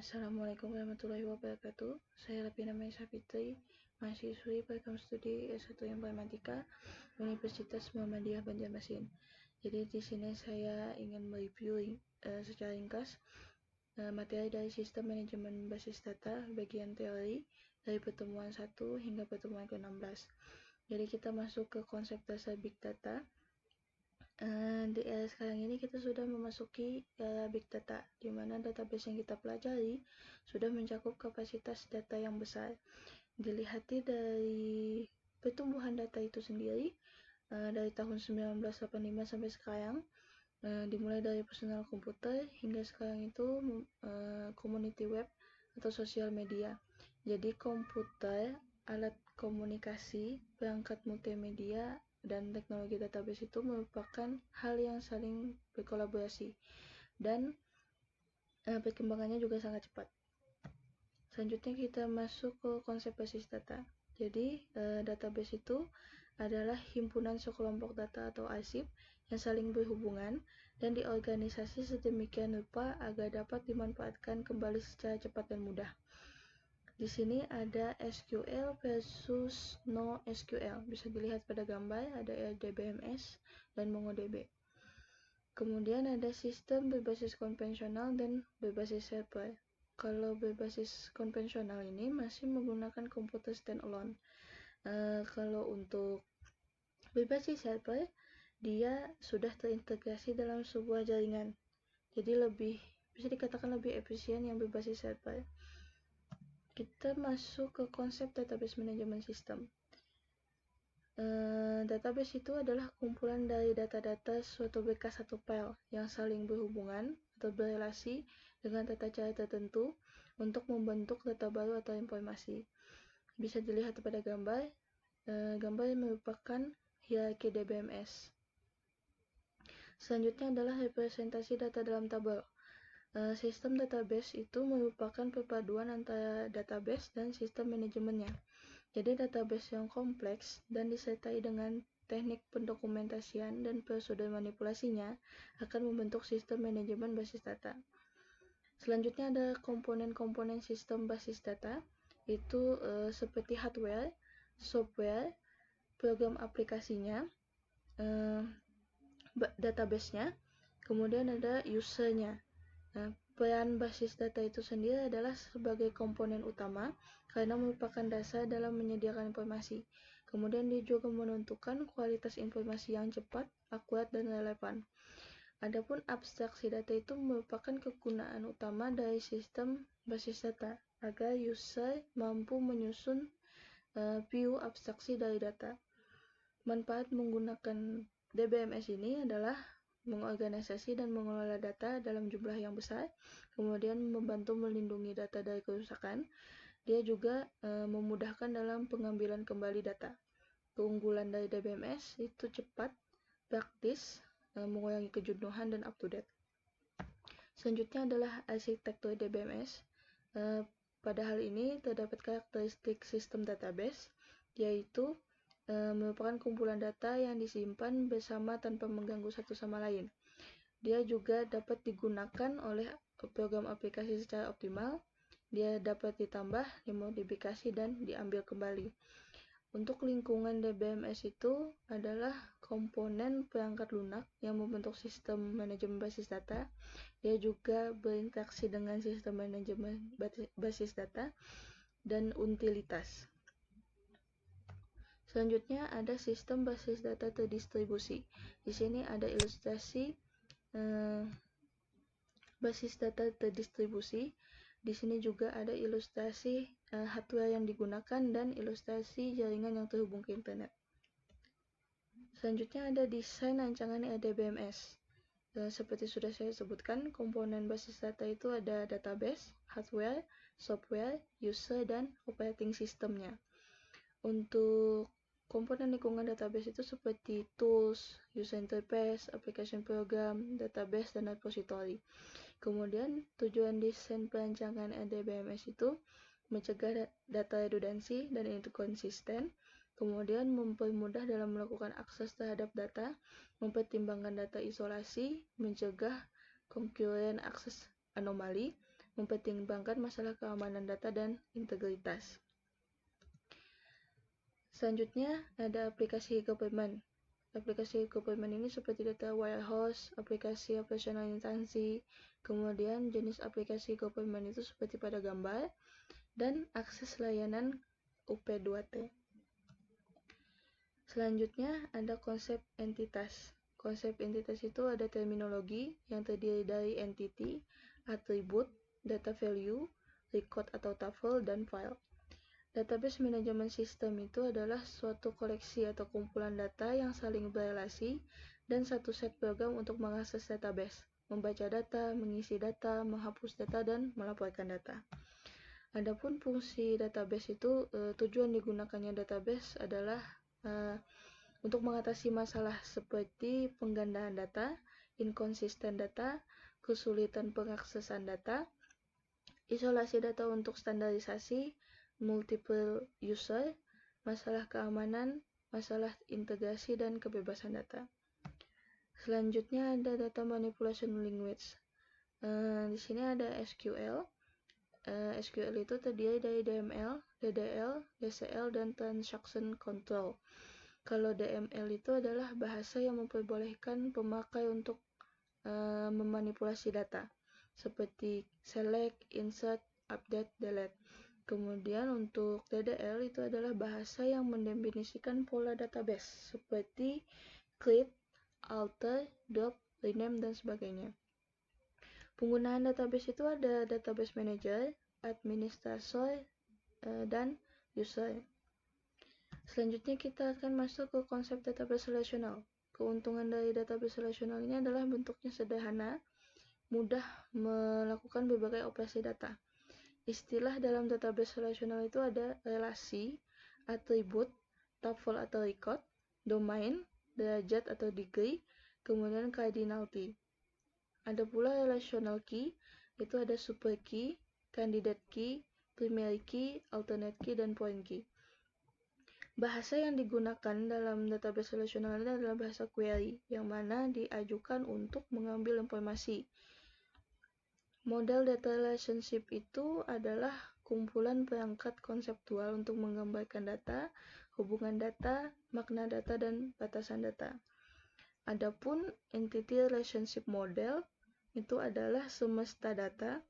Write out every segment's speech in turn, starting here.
Assalamualaikum warahmatullahi wabarakatuh. Saya Lapina Maisa Fitri, mahasiswi program studi S1 Informatika Universitas Muhammadiyah Banjarmasin. Jadi di sini saya ingin mereview secara ringkas materi dari sistem manajemen basis data bagian teori dari pertemuan 1 hingga pertemuan ke-16. Jadi kita masuk ke konsep dasar big data. Di era sekarang ini kita sudah memasuki era big data, di mana database yang kita pelajari sudah mencakup kapasitas data yang besar. Dilihat dari pertumbuhan data itu sendiri, dari tahun 1985 sampai sekarang, dimulai dari personal komputer hingga sekarang itu community web atau sosial media. Jadi komputer, alat komunikasi, perangkat multimedia, dan teknologi database itu merupakan hal yang saling berkolaborasi dan perkembangannya juga sangat cepat. Selanjutnya kita masuk ke konsep basis data. Jadi database itu adalah himpunan sekelompok data atau arsip yang saling berhubungan dan diorganisasi sedemikian rupa agar dapat dimanfaatkan kembali secara cepat dan mudah. Di sini ada SQL versus NoSQL. Bisa dilihat pada gambar, ada RDBMS dan MongoDB. Kemudian ada sistem berbasis konvensional dan berbasis server. Kalau berbasis konvensional ini masih menggunakan komputer standalone. Kalau untuk berbasis server, dia sudah terintegrasi dalam sebuah jaringan. Jadi bisa dikatakan lebih efisien yang berbasis server. Kita masuk ke konsep database management system. Database itu adalah kumpulan dari data-data suatu berkas atau file yang saling berhubungan atau berelasi dengan tata cara tertentu untuk membentuk data baru atau informasi. Bisa dilihat pada gambar. Gambar merupakan hierarki DBMS. Selanjutnya adalah representasi data dalam tabel. Sistem database itu merupakan perpaduan antara database dan sistem manajemennya. Jadi database yang kompleks dan disertai dengan teknik pendokumentasian dan prosedur manipulasinya akan membentuk sistem manajemen basis data. Selanjutnya ada komponen-komponen sistem basis data, itu seperti hardware, software, program aplikasinya, database-nya, kemudian ada user-nya. Peran basis data itu sendiri adalah sebagai komponen utama karena merupakan dasar dalam menyediakan informasi. Kemudian dia juga menentukan kualitas informasi yang cepat, akurat, dan relevan. Adapun abstraksi data itu merupakan kegunaan utama dari sistem basis data agar user mampu menyusun view abstraksi dari data. Manfaat menggunakan DBMS ini adalah mengorganisasi dan mengelola data dalam jumlah yang besar, kemudian membantu melindungi data dari kerusakan. Dia juga memudahkan dalam pengambilan kembali data. Keunggulan dari DBMS itu cepat, praktis, mengurangi kejenuhan, dan up to date. Selanjutnya adalah arsitektur DBMS. Pada hal ini terdapat karakteristik sistem database, yaitu merupakan kumpulan data yang disimpan bersama tanpa mengganggu satu sama lain. Dia juga dapat digunakan oleh program aplikasi secara optimal. Dia dapat ditambah, dimodifikasi, dan diambil kembali. Untuk lingkungan DBMS itu adalah komponen perangkat lunak yang membentuk sistem manajemen basis data. Dia juga berinteraksi dengan sistem manajemen basis data dan utilitas. Selanjutnya ada sistem basis data terdistribusi. Di sini ada ilustrasi basis data terdistribusi. Di sini juga ada ilustrasi hardware yang digunakan dan ilustrasi jaringan yang terhubung ke internet. Selanjutnya ada desain rancangan RDBMS. Seperti sudah saya sebutkan, komponen basis data itu ada database, hardware, software, user, dan operating systemnya. Untuk komponen lingkungan database itu seperti tools, user interface, application program, database, dan repository. Kemudian tujuan desain perancangan RDBMS itu mencegah data redundansi dan inkonsisten, kemudian mempermudah dalam melakukan akses terhadap data, mempertimbangkan data isolasi, mencegah concurrent akses anomali, mempertimbangkan masalah keamanan data dan integritas. Selanjutnya ada aplikasi government. Aplikasi government ini seperti data warehouse, aplikasi operasional instansi, kemudian jenis aplikasi government itu seperti pada gambar, dan akses layanan UP2T. Selanjutnya ada konsep entitas. Konsep entitas itu ada terminologi yang terdiri dari entity, atribut, data value, record atau tuple, dan file. Database management system itu adalah suatu koleksi atau kumpulan data yang saling berelasi dan satu set program untuk mengakses database, membaca data, mengisi data, menghapus data, dan melaporkan data. Adapun fungsi database itu, tujuan digunakannya database adalah untuk mengatasi masalah seperti penggandaan data, inkonsisten data, kesulitan pengaksesan data, isolasi data untuk standarisasi, multiple user, masalah keamanan, masalah integrasi, dan kebebasan data. Selanjutnya ada data manipulation language. Di sini ada SQL. SQL itu terdiri dari DML, DDL, DCL, dan transaction control. Kalau DML itu adalah bahasa yang memperbolehkan pemakai untuk memanipulasi data, seperti select, insert, update, delete. Kemudian untuk DDL itu adalah bahasa yang mendefinisikan pola database, seperti create, alter, drop, rename, dan sebagainya. Penggunaan database itu ada database manager, administrator, dan user. Selanjutnya kita akan masuk ke konsep database relasional. Keuntungan dari database relasional ini adalah bentuknya sederhana, mudah melakukan berbagai operasi data. Istilah dalam database relasional itu ada relasi, atribut, tuple atau record, domain, derajat atau degree, kemudian cardinality. Ada pula relational key, itu ada super key, candidate key, primary key, alternate key, dan point key. Bahasa yang digunakan dalam database relasional ini adalah bahasa query, yang mana diajukan untuk mengambil informasi. Model data relationship itu adalah kumpulan perangkat konseptual untuk menggambarkan data, hubungan data, makna data, dan batasan data. Adapun entity relationship model itu adalah semesta data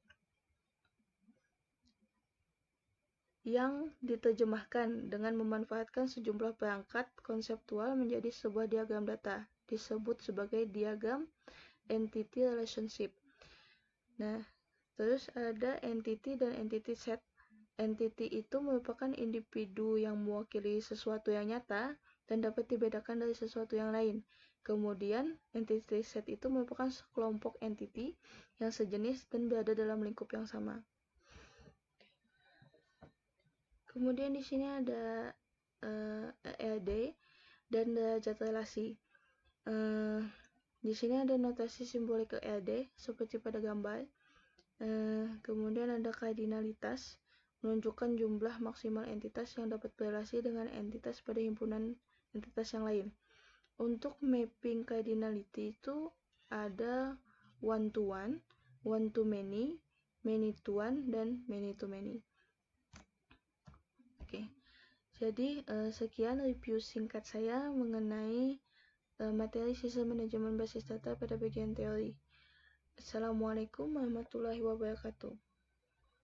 yang diterjemahkan dengan memanfaatkan sejumlah perangkat konseptual menjadi sebuah diagram data, disebut sebagai diagram entity relationship. Nah, terus ada entity dan entity set. Entity itu merupakan individu yang mewakili sesuatu yang nyata dan dapat dibedakan dari sesuatu yang lain. Kemudian, entity set itu merupakan sekelompok entity yang sejenis dan berada dalam lingkup yang sama. Kemudian di sini ada ERD dan derajat relasi. Di sini ada notasi simbolik ERD seperti pada gambar. Kemudian ada kardinalitas, menunjukkan jumlah maksimal entitas yang dapat berelasi dengan entitas pada himpunan entitas yang lain. Untuk mapping cardinality itu ada one to one, one to many, many to one, dan many to many. Oke. Jadi sekian review singkat saya mengenai materi sistem manajemen basis data pada bagian teori. Assalamualaikum warahmatullahi wabarakatuh.